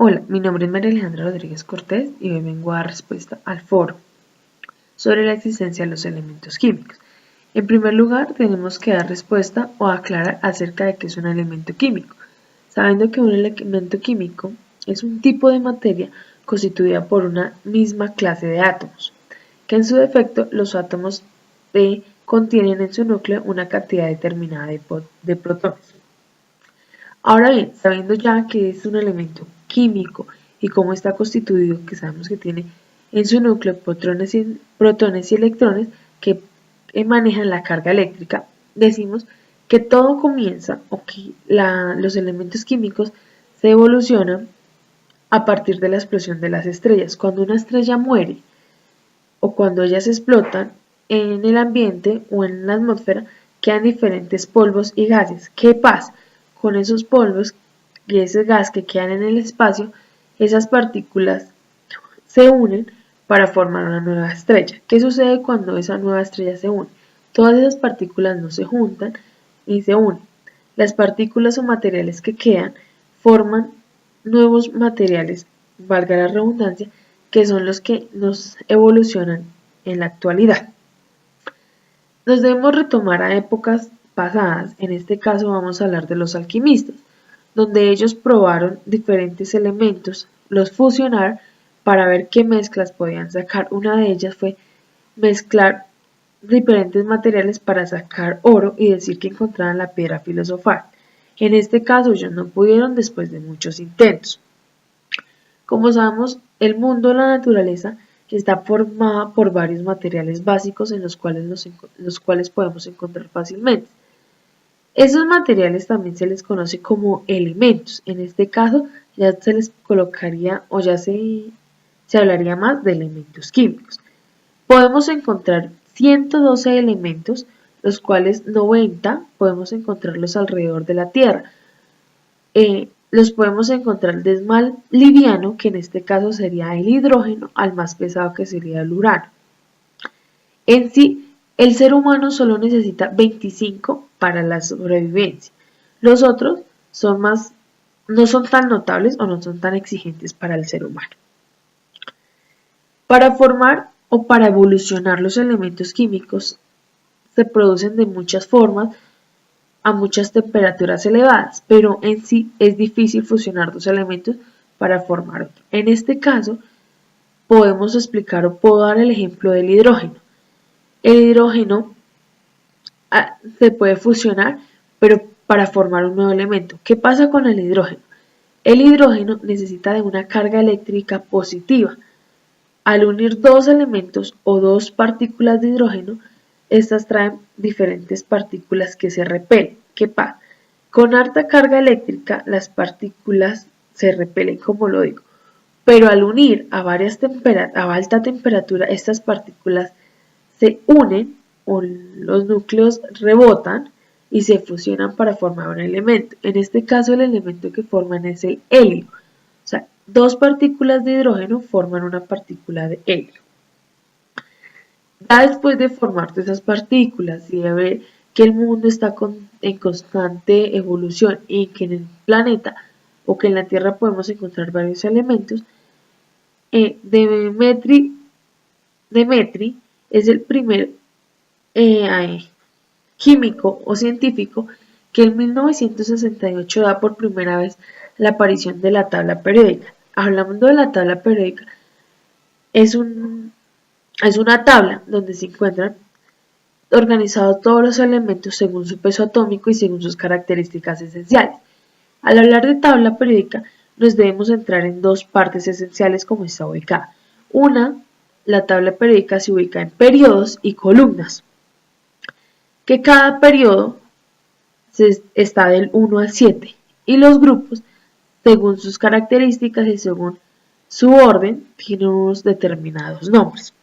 Hola, mi nombre es María Alejandra Rodríguez Cortés y hoy vengo a dar respuesta al foro sobre la existencia de los elementos químicos. En primer lugar, tenemos que dar respuesta o aclarar acerca de qué es un elemento químico, sabiendo que un elemento químico es un tipo de materia constituida por una misma clase de átomos, que en su defecto los átomos contienen en su núcleo una cantidad determinada de protones. Ahora bien, sabiendo ya que es un elemento químico y cómo está constituido, que sabemos que tiene en su núcleo protones y electrones que manejan la carga eléctrica, decimos que todo comienza o que los elementos químicos se evolucionan a partir de la explosión de las estrellas. Cuando una estrella muere o cuando ellas explotan, en el ambiente o en la atmósfera quedan diferentes polvos y gases. ¿Qué pasa? Con esos polvos y ese gas que quedan en el espacio, esas partículas se unen para formar una nueva estrella. ¿Qué sucede cuando esa nueva estrella se une? Todas esas partículas no se juntan y se unen. Las partículas o materiales que quedan forman nuevos materiales, valga la redundancia, que son los que nos evolucionan en la actualidad. Nos debemos retomar a épocas pasadas, en este caso vamos a hablar de los alquimistas, donde ellos probaron diferentes elementos, los fusionaron para ver qué mezclas podían sacar. Una de ellas fue mezclar diferentes materiales para sacar oro y decir que encontraban la piedra filosofal. En este caso ellos no pudieron después de muchos intentos. Como sabemos, el mundo de la naturaleza está formada por varios materiales básicos en los cuales podemos encontrar fácilmente. Esos materiales también se les conoce como elementos. En este caso ya se les colocaría o ya se hablaría más de elementos químicos. Podemos encontrar 112 elementos, los cuales 90 podemos encontrarlos alrededor de la Tierra. Los podemos encontrar desde más liviano, que en este caso sería el hidrógeno, al más pesado, que sería el urano. En sí, el ser humano solo necesita 25 para la sobrevivencia. Los otros no son tan notables o no son tan exigentes para el ser humano. Para formar o para evolucionar los elementos químicos se producen de muchas formas, a muchas temperaturas elevadas, pero en sí es difícil fusionar dos elementos para formar otro. En este caso, podemos explicar o puedo dar el ejemplo del hidrógeno. El hidrógeno se puede fusionar, pero para formar un nuevo elemento. ¿Qué pasa con el hidrógeno? El hidrógeno necesita de una carga eléctrica positiva. Al unir dos elementos o dos partículas de hidrógeno, estas traen diferentes partículas que se repelen. ¿Qué pasa? Con alta carga eléctrica las partículas se repelen, como lo digo, pero al unir a alta temperatura estas partículas se unen o los núcleos rebotan y se fusionan para formar un elemento. En este caso el elemento que forman es el helio. O sea, dos partículas de hidrógeno forman una partícula de helio. Ya después de formar esas partículas y de ver que el mundo está en constante evolución y que en el planeta o que en la Tierra podemos encontrar varios elementos, Demetri es el primer químico o científico que en 1968 da por primera vez la aparición de la tabla periódica. Hablando de la tabla periódica, es una tabla donde se encuentran organizados todos los elementos según su peso atómico y según sus características esenciales. Al hablar de tabla periódica, nos debemos centrar en dos partes esenciales como está ubicada. Una, la tabla periódica se ubica en periodos y columnas, que cada periodo está del 1 al 7 y los grupos, según sus características y según su orden, tienen unos determinados nombres.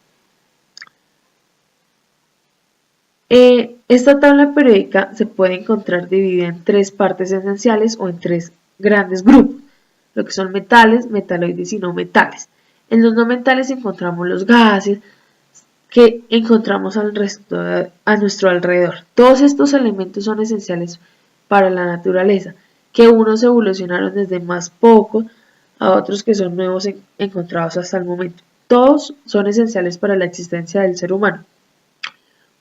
Esta tabla periódica se puede encontrar dividida en tres partes esenciales o en tres grandes grupos, lo que son metales, metaloides y no metales. En los no metales encontramos los gases que encontramos a nuestro alrededor. Todos estos elementos son esenciales para la naturaleza, que unos evolucionaron desde más pocos a otros que son nuevos encontrados hasta el momento. Todos son esenciales para la existencia del ser humano,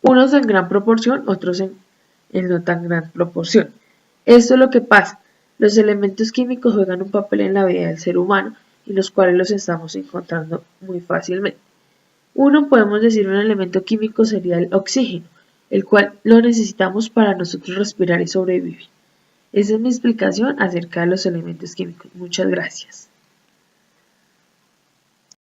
unos en gran proporción, otros en no tan gran proporción. Esto es lo que pasa. Los elementos químicos juegan un papel en la vida del ser humano y los cuales los estamos encontrando muy fácilmente. Uno, podemos decir, un elemento químico sería el oxígeno, el cual lo necesitamos para nosotros respirar y sobrevivir. Esa es mi explicación acerca de los elementos químicos. Muchas gracias.